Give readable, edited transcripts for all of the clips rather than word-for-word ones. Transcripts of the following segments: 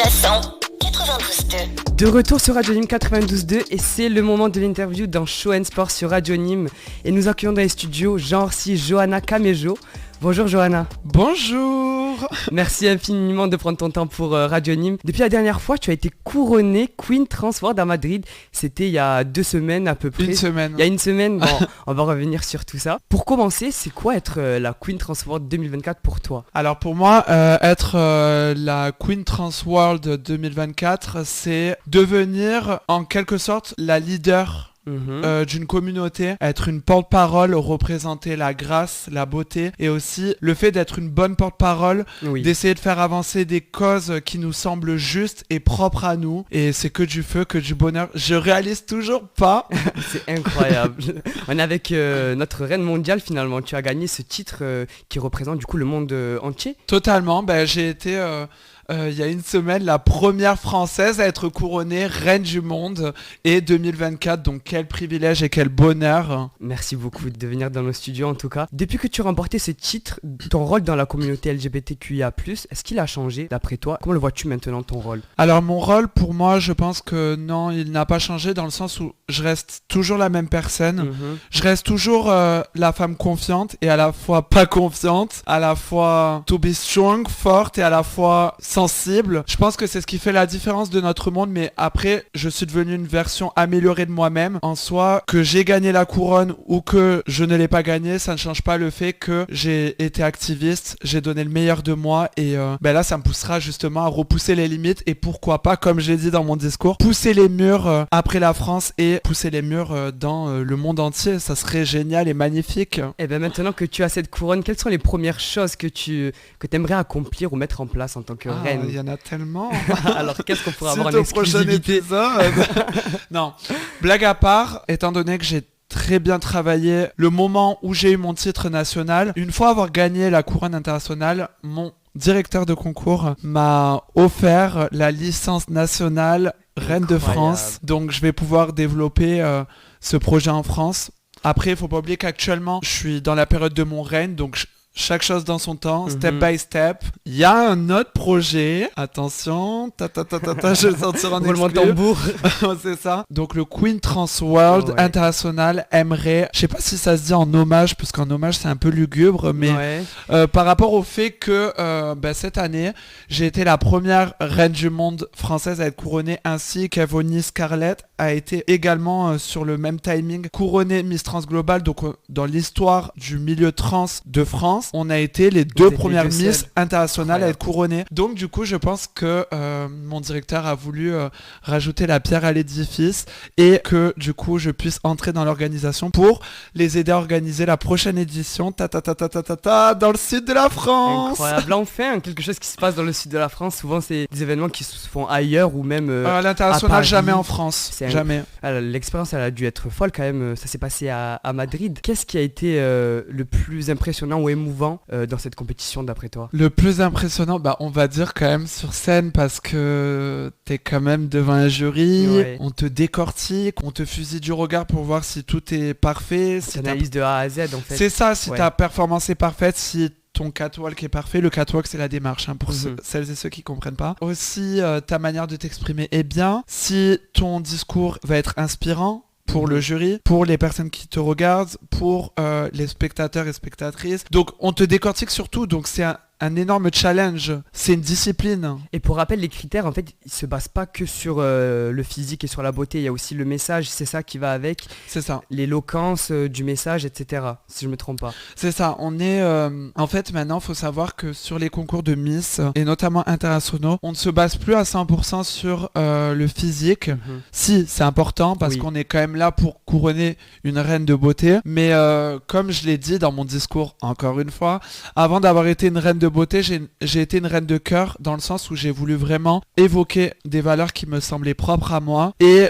la sens. 92.2. De retour sur Radio Nîmes 92.2 et c'est le moment de l'interview dans Show & Sport sur Radio Nîmes. Et nous accueillons dans les studios Jean-Orsi Johanna Camejo. Bonjour Johanna. Bonjour. Merci infiniment de prendre ton temps pour Radio Nîmes. Depuis la dernière fois, tu as été couronnée Queen Trans World à Madrid. C'était il y a 2 semaines à peu près. Une semaine. Il y a une semaine, bon, on va revenir sur tout ça. Pour commencer, c'est quoi être la Queen Trans World 2024 pour toi ? Alors pour moi, être la Queen Trans World 2024, c'est devenir en quelque sorte la leader d'une communauté, être une porte-parole, représenter la grâce, la beauté et aussi le fait d'être une bonne porte-parole, d'essayer de faire avancer des causes qui nous semblent justes et propres à nous, et c'est que du feu, que du bonheur. Je réalise toujours pas. C'est incroyable. On est avec notre reine mondiale finalement. Tu as gagné ce titre qui représente du coup le monde entier. Totalement, j'ai été... il y a une semaine, la première française à être couronnée reine du monde et 2024, donc quel privilège et quel bonheur. Merci beaucoup de venir dans nos studios en tout cas. Depuis que tu as remporté ce titre, ton rôle dans la communauté LGBTQIA+, est-ce qu'il a changé d'après toi ? Comment le vois-tu maintenant ton rôle ? Alors mon rôle pour moi, je pense que non, il n'a pas changé dans le sens où je reste toujours la même personne. Je reste toujours la femme confiante et à la fois pas confiante, à la fois to be strong, forte et à la fois sensible. Je pense que c'est ce qui fait la différence de notre monde, mais après, je suis devenu une version améliorée de moi-même. En soi, que j'ai gagné la couronne ou que je ne l'ai pas gagnée, ça ne change pas le fait que j'ai été activiste, j'ai donné le meilleur de moi et là, ça me poussera justement à repousser les limites et pourquoi pas, comme j'ai dit dans mon discours, pousser les murs après la France et pousser les murs dans le monde entier. Ça serait génial et magnifique. Et bien maintenant que tu as cette couronne, quelles sont les premières choses que tu aimerais accomplir ou mettre en place en tant que reine ? Il y en a tellement. Alors qu'est-ce qu'on pourrait avoir en au prochain exclusivité ? épisode. Non, blague à part, étant donné que j'ai très bien travaillé le moment où j'ai eu mon titre national, une fois avoir gagné la couronne internationale, mon directeur de concours m'a offert la licence nationale reine de France. Donc je vais pouvoir développer ce projet en France. Après, il faut pas oublier qu'actuellement, je suis dans la période de mon règne, donc chaque chose dans son temps, step by step. Il y a un autre projet. Attention, je vais sortir en roulement de exclu. tambour. C'est ça. Donc le Queen Trans World International aimerait, je sais pas si ça se dit en hommage, parce qu'en hommage c'est un peu lugubre, mais par rapport au fait que cette année, j'ai été la première reine du monde française à être couronnée, ainsi qu'Avonie Scarlett a été également sur le même timing couronnée Miss Trans Global. Donc dans l'histoire du milieu trans de France, on a été les 2 premières Miss internationales à être couronnées. Donc du coup, je pense que mon directeur a voulu rajouter la pierre à l'édifice et que du coup, je puisse entrer dans l'organisation pour les aider à organiser la prochaine édition dans le sud de la France. Incroyable, enfin quelque chose qui se passe dans le sud de la France. Souvent, c'est des événements qui se font ailleurs ou même à l'international, jamais en France. Jamais. L'expérience, elle a dû être folle quand même. Ça s'est passé à Madrid. Qu'est-ce qui a été le plus impressionnant ou émouvant dans cette compétition d'après toi ? Le plus impressionnant, on va dire quand même sur scène, parce que t'es quand même devant un jury, on te décortique, on te fusille du regard pour voir si tout est parfait. Si analyse de A à Z en fait. C'est ça, si ta performance est parfaite, si ton catwalk est parfait. Le catwalk, c'est la démarche, pour celles et ceux qui comprennent pas. Aussi, ta manière de t'exprimer est bien. Si ton discours va être inspirant pour le jury, pour les personnes qui te regardent, pour les spectateurs et spectatrices. Donc on te décortique surtout, donc c'est un énorme challenge, c'est une discipline. Et pour rappel, les critères, en fait, ils se basent pas que sur le physique et sur la beauté, il y a aussi le message, c'est ça qui va avec. C'est ça. L'éloquence du message, etc. Si je me trompe pas. C'est ça, on est... en fait, maintenant, il faut savoir que sur les concours de Miss, et notamment internationaux, on ne se base plus à 100% sur le physique. Si, c'est important, parce qu'on est quand même là pour couronner une reine de beauté. Mais comme je l'ai dit dans mon discours, encore une fois, avant d'avoir été une reine de beauté, j'ai été une reine de cœur, dans le sens où j'ai voulu vraiment évoquer des valeurs qui me semblaient propres à moi et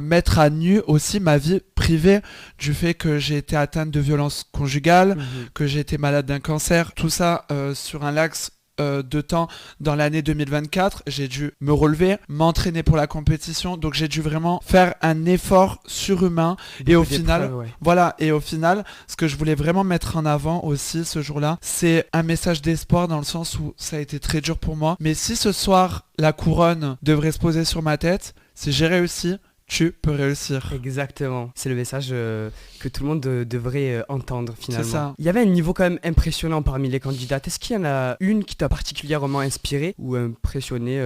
mettre à nu aussi ma vie privée, du fait que j'ai été atteinte de violences conjugales, que j'ai été malade d'un cancer, tout ça sur un axe de temps dans l'année 2024. J'ai dû me relever, m'entraîner pour la compétition. Donc j'ai dû vraiment faire un effort surhumain. Et au final, voilà. Et au final, ce que je voulais vraiment mettre en avant aussi ce jour-là, c'est un message d'espoir dans le sens où ça a été très dur pour moi. Mais si ce soir, la couronne devrait se poser sur ma tête, si j'ai réussi, tu peux réussir. Exactement. C'est le message que tout le monde devrait entendre finalement. C'est ça. Il y avait un niveau quand même impressionnant parmi les candidates. Est-ce qu'il y en a une qui t'a particulièrement inspiré ou impressionné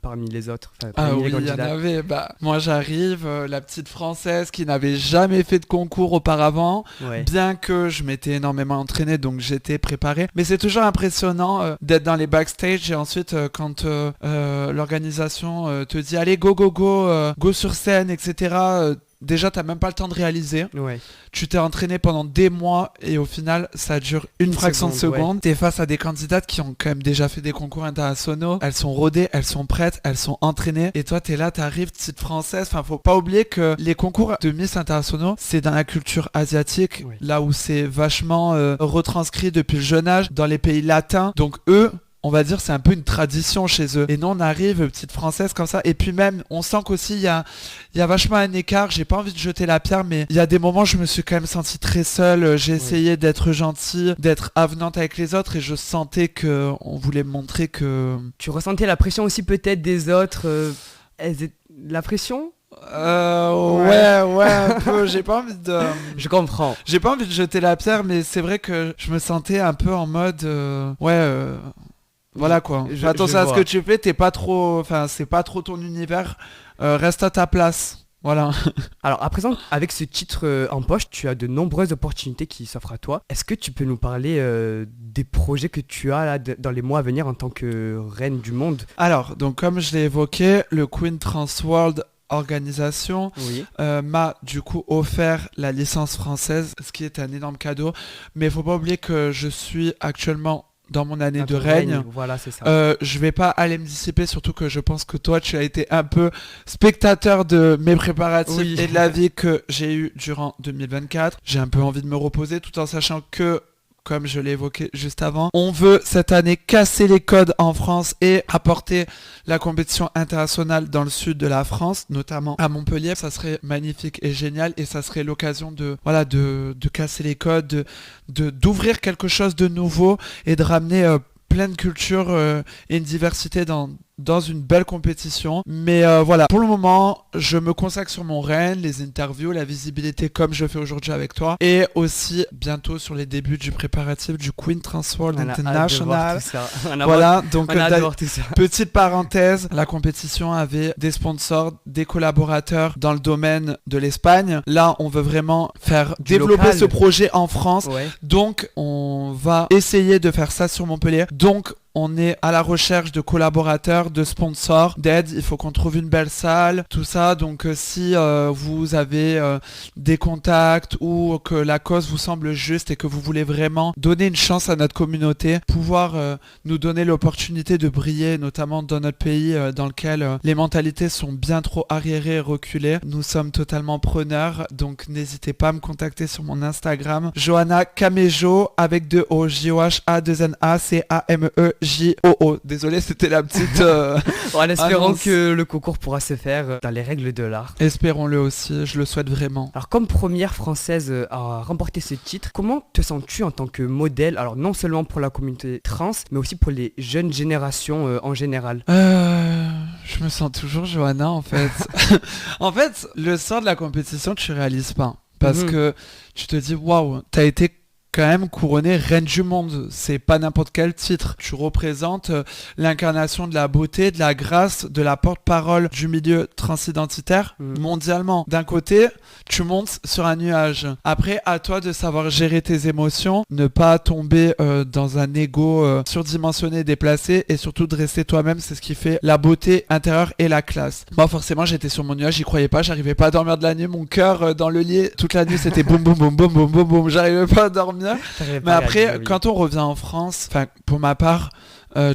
parmi les autres, parmi les candidates? Il y en avait. Moi j'arrive, la petite française qui n'avait jamais fait de concours auparavant, bien que je m'étais énormément entraîné, donc j'étais préparé. Mais c'est toujours impressionnant d'être dans les backstage et ensuite quand l'organisation te dit allez go sur scène, etc. Déjà, t'as même pas le temps de réaliser. Tu t'es entraîné pendant des mois et au final, ça dure une fraction de seconde. T'es face à des candidates qui ont quand même déjà fait des concours internationaux. Elles sont rodées, elles sont prêtes, elles sont entraînées. Et toi, t'es là, t'arrives, petite française. Enfin, faut pas oublier que les concours de Miss internationaux, c'est dans la culture asiatique, là où c'est vachement retranscrit depuis le jeune âge, dans les pays latins. Donc eux, on va dire c'est un peu une tradition chez eux. Et nous on arrive, petite française comme ça. Et puis même, on sent qu'aussi il y a vachement un écart. J'ai pas envie de jeter la pierre, mais il y a des moments où je me suis quand même sentie très seule. J'ai essayé d'être gentille, d'être avenante avec les autres et je sentais qu'on voulait me montrer que... Tu ressentais la pression aussi peut-être des autres la pression ? Ouais, un peu. J'ai pas envie de... Je comprends. J'ai pas envie de jeter la pierre, mais c'est vrai que je me sentais un peu en mode... Voilà quoi. Attention à ce que tu fais, t'es pas trop, c'est pas trop ton univers. Reste à ta place. Voilà. Alors à présent, avec ce titre en poche, tu as de nombreuses opportunités qui s'offrent à toi. Est-ce que tu peux nous parler des projets que tu as là, dans les mois à venir en tant que reine du monde ? Alors, donc comme je l'ai évoqué, le Queen Trans World organisation m'a du coup offert la licence française, ce qui est un énorme cadeau. Mais il faut pas oublier que je suis actuellement dans mon année de règne. Voilà, c'est ça. Je vais pas aller me dissiper, surtout que je pense que toi tu as été un peu spectateur de mes préparatifs et de la vie que j'ai eue durant 2024. J'ai un peu envie de me reposer tout en sachant que, comme je l'ai évoqué juste avant, on veut cette année casser les codes en France et apporter la compétition internationale dans le sud de la France, notamment à Montpellier. Ça serait magnifique et génial et ça serait l'occasion de casser les codes, d'ouvrir quelque chose de nouveau et de ramener plein de cultures et une diversité dans une belle compétition. Mais voilà, pour le moment, je me consacre sur mon règne, les interviews, la visibilité comme je fais aujourd'hui avec toi. Et aussi bientôt sur les débuts du préparatif du Queen Trans World International. Voilà, donc petite parenthèse, la compétition avait des sponsors, des collaborateurs dans le domaine de l'Espagne. Là, on veut vraiment faire développer ce projet en France. Donc, on va essayer de faire ça sur Montpellier. Donc, on est à la recherche de collaborateurs, de sponsors, d'aide. Il faut qu'on trouve une belle salle, tout ça. Donc si vous avez des contacts ou que la cause vous semble juste et que vous voulez vraiment donner une chance à notre communauté, pouvoir nous donner l'opportunité de briller, notamment dans notre pays dans lequel les mentalités sont bien trop arriérées et reculées, nous sommes totalement preneurs. Donc n'hésitez pas à me contacter sur mon Instagram, Johanna Camejo avec 2 O, Joha2Na Cameo. Désolé, c'était la petite... En espérant que le concours pourra se faire dans les règles de l'art. Espérons-le aussi, je le souhaite vraiment. Alors comme première française à remporter ce titre, comment te sens-tu en tant que modèle ? Alors non seulement pour la communauté trans, mais aussi pour les jeunes générations en général. Je me sens toujours Johanna en fait. En fait, le sort de la compétition, tu réalises pas. Parce que tu te dis, waouh, t'as été quand même couronné reine du monde. C'est pas n'importe quel titre. Tu représentes l'incarnation de la beauté, de la grâce, de la porte-parole du milieu transidentitaire mondialement. D'un côté, tu montes sur un nuage. Après, à toi de savoir gérer tes émotions, ne pas tomber dans un ego surdimensionné, déplacé et surtout de rester toi-même. C'est ce qui fait la beauté intérieure et la classe. Moi, forcément, j'étais sur mon nuage, j'y croyais pas, j'arrivais pas à dormir de la nuit. Mon cœur dans le lit, toute la nuit, c'était boum boum boum boum boum boum boum. J'arrivais pas à dormir. Mais après, quand on revient en France, pour ma part,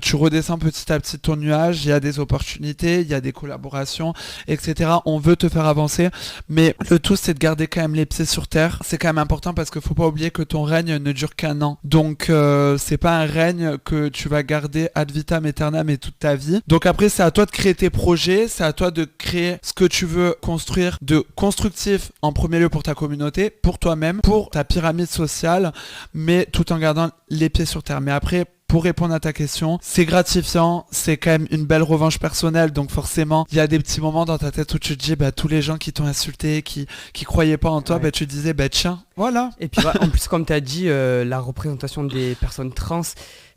tu redescends petit à petit de ton nuage, il y a des opportunités, il y a des collaborations, etc. On veut te faire avancer, mais le tout c'est de garder quand même les pieds sur terre. C'est quand même important parce qu'il faut pas oublier que ton règne ne dure qu'un an. Donc c'est pas un règne que tu vas garder ad vitam aeternam et toute ta vie. Donc après c'est à toi de créer tes projets, c'est à toi de créer ce que tu veux construire de constructif en premier lieu pour ta communauté, pour toi-même, pour ta pyramide sociale, mais tout en gardant les pieds sur terre. Mais après, pour répondre à ta question, c'est gratifiant, c'est quand même une belle revanche personnelle, donc forcément, il y a des petits moments dans ta tête où tu te dis, tous les gens qui t'ont insulté, qui croyaient pas en toi, tu te disais, tiens, voilà. Et puis en plus, comme tu as dit, la représentation des personnes trans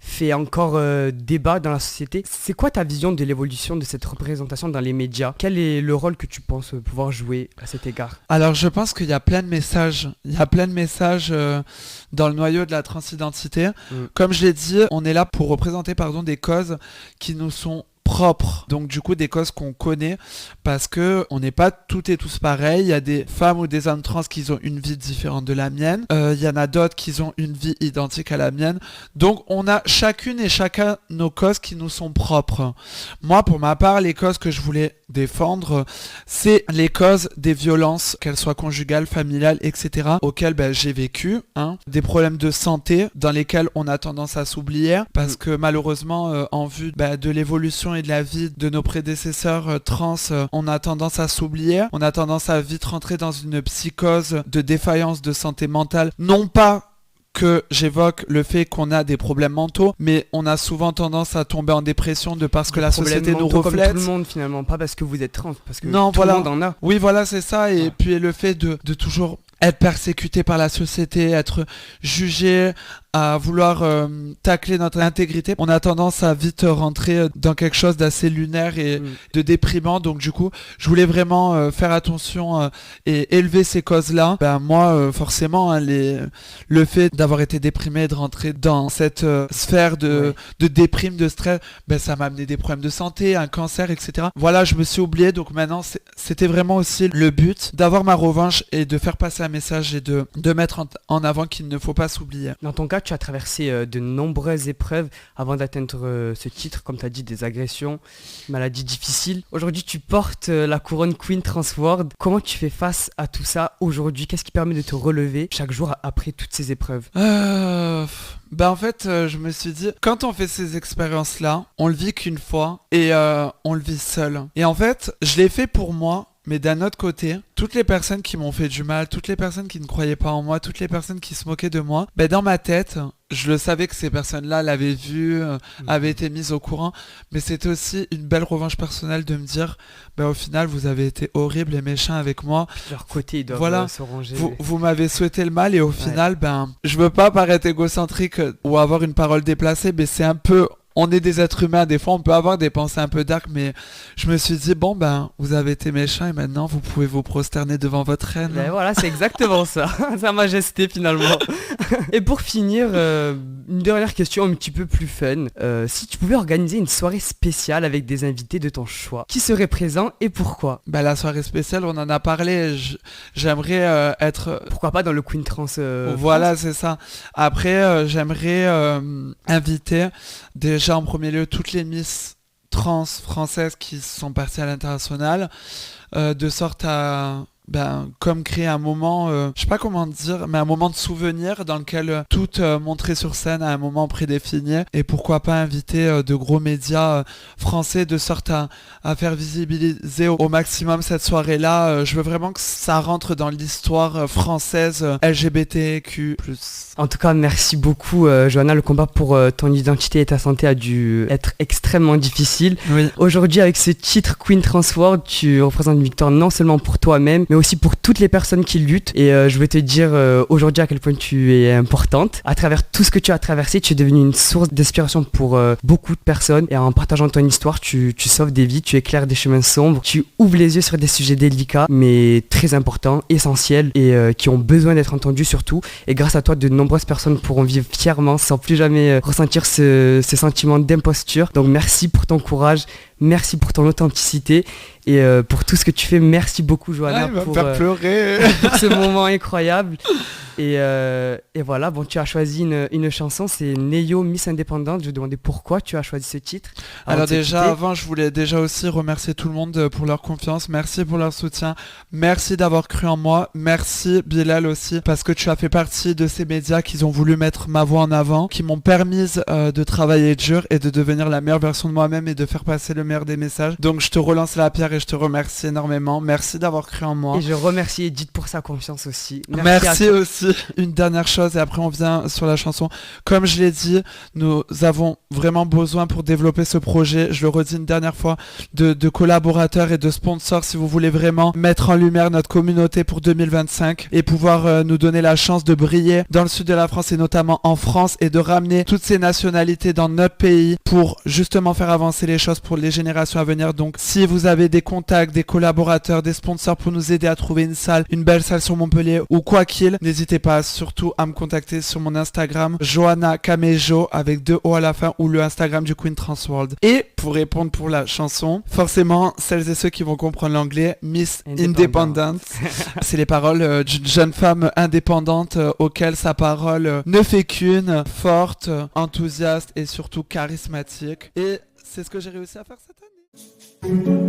fait encore débat dans la société. C'est quoi ta vision de l'évolution de cette représentation dans les médias? Quel est le rôle que tu penses pouvoir jouer à cet égard? Alors je pense qu'il y a plein de messages. Il y a plein de messages dans le noyau de la transidentité. Comme je l'ai dit, on est là pour représenter des causes qui nous sont propres, donc du coup des causes qu'on connaît, parce que on n'est pas toutes et tous pareils. Il y a des femmes ou des hommes trans qui ont une vie différente de la mienne, il y en a d'autres qui ont une vie identique à la mienne, donc on a chacune et chacun nos causes qui nous sont propres. Moi pour ma part, les causes que je voulais défendre, c'est les causes des violences, qu'elles soient conjugales, familiales, etc., auxquelles j'ai vécu, des problèmes de santé dans lesquels on a tendance à s'oublier, parce que malheureusement en vue de l'évolution et de la vie de nos prédécesseurs trans, on a tendance à s'oublier, on a tendance à vite rentrer dans une psychose de défaillance de santé mentale, non pas que j'évoque le fait qu'on a des problèmes mentaux, mais on a souvent tendance à tomber en dépression parce que la société nous reflète. Comme tout le monde finalement, pas parce que vous êtes trans, parce que non, tout le monde en a. Oui, voilà, c'est ça, et puis le fait de toujours être persécuté par la société, être jugé, à vouloir tacler notre intégrité, on a tendance à vite rentrer dans quelque chose d'assez lunaire et de déprimant. Donc du coup, je voulais vraiment faire attention et élever ces causes-là. Moi, forcément, le fait d'avoir été déprimé, de rentrer dans cette sphère de déprime, de stress, ça m'a amené des problèmes de santé, un cancer, etc. Voilà, je me suis oublié. Donc maintenant, c'était vraiment aussi le but d'avoir ma revanche et de faire passer un message et de mettre en avant qu'il ne faut pas s'oublier. Dans ton cas, tu as traversé de nombreuses épreuves avant d'atteindre ce titre, comme tu as dit, des agressions, maladies difficiles. Aujourd'hui, tu portes la couronne Queen Trans World. Comment tu fais face à tout ça aujourd'hui? Qu'est-ce qui permet de te relever chaque jour après toutes ces épreuves? En fait, je me suis dit, quand on fait ces expériences-là, on le vit qu'une fois et on le vit seul. Et en fait, je l'ai fait pour moi. Mais d'un autre côté, toutes les personnes qui m'ont fait du mal, toutes les personnes qui ne croyaient pas en moi, toutes les personnes qui se moquaient de moi, dans ma tête, je le savais que ces personnes-là l'avaient vu, avaient été mises au courant, mais c'était aussi une belle revanche personnelle de me dire, au final, vous avez été horribles et méchants avec moi. De leur côté, ils doivent se ranger. Vous m'avez souhaité le mal et au final, je veux pas paraître égocentrique ou avoir une parole déplacée, mais c'est un peu... On est des êtres humains, des fois on peut avoir des pensées un peu dark, mais je me suis dit, vous avez été méchants et maintenant vous pouvez vous prosterner devant votre reine. Voilà, c'est exactement ça, sa majesté finalement. Et pour finir, une dernière question un petit peu plus fun. Si tu pouvais organiser une soirée spéciale avec des invités de ton choix, qui serait présent et pourquoi? La soirée spéciale, on en a parlé, j'aimerais être... Pourquoi pas dans le Queen Trans Voilà, France. c'est ça. Après, j'aimerais inviter déjà en premier lieu toutes les Miss trans françaises qui sont parties à l'international, de sorte à comme créer un moment, je sais pas comment dire, mais un moment de souvenir dans lequel toutes montrées sur scène à un moment prédéfini, et pourquoi pas inviter de gros médias français de sorte à faire visibiliser au maximum cette soirée-là. Je veux vraiment que ça rentre dans l'histoire française LGBTQ+. En tout cas, merci beaucoup Johanna. Le combat pour ton identité et ta santé a dû être extrêmement difficile. Oui. Aujourd'hui, avec ce titre Queen Trans World, tu représentes une victoire non seulement pour toi-même, mais aussi pour toutes les personnes qui luttent. Et je vais te dire aujourd'hui à quel point tu es importante. À travers tout ce que tu as traversé, tu es devenue une source d'inspiration pour beaucoup de personnes. Et en partageant ton histoire, tu sauves des vies, tu éclaires des chemins sombres, tu ouvres les yeux sur des sujets délicats, mais très importants, essentiels et qui ont besoin d'être entendus surtout. Et grâce à toi, de nombreuses personnes pourront vivre fièrement sans plus jamais ressentir ce sentiment d'imposture. Donc merci pour ton courage. Merci pour ton authenticité et pour tout ce que tu fais. Merci beaucoup Johanna pour pleurer. pour ce moment incroyable. Et voilà, bon, tu as choisi une chanson, c'est Neyo Miss Indépendante. Je vais demander pourquoi tu as choisi ce titre. Alors déjà, avant, je voulais déjà aussi remercier tout le monde pour leur confiance. Merci pour leur soutien. Merci d'avoir cru en moi. Merci Bilal aussi, parce que tu as fait partie de ces médias qui ont voulu mettre ma voix en avant, qui m'ont permis de travailler dur et de devenir la meilleure version de moi-même et de faire passer le meilleur des messages. Donc je te relance la pierre et je te remercie énormément. Merci d'avoir cru en moi. Et je remercie Edith pour sa confiance aussi. Merci aussi. Une dernière chose et après on vient sur la chanson. Comme je l'ai dit, nous avons vraiment besoin pour développer ce projet, je le redis une dernière fois, de collaborateurs et de sponsors si vous voulez vraiment mettre en lumière notre communauté pour 2025 et pouvoir nous donner la chance de briller dans le sud de la France et notamment en France et de ramener toutes ces nationalités dans notre pays pour justement faire avancer les choses pour les générations à venir. Donc si vous avez des contacts, des collaborateurs, des sponsors pour nous aider à trouver une belle salle sur Montpellier ou quoi qu'il, n'hésitez pas surtout à me contacter sur mon Instagram Johanna Camejo avec 2 O à la fin ou le Instagram du Queen Trans World. Et pour répondre pour la chanson, forcément celles et ceux qui vont comprendre l'anglais, Miss Independent, c'est les paroles d'une jeune femme indépendante auquel sa parole ne fait qu'une, forte, enthousiaste et surtout charismatique. Et c'est ce que j'ai réussi à faire cette année.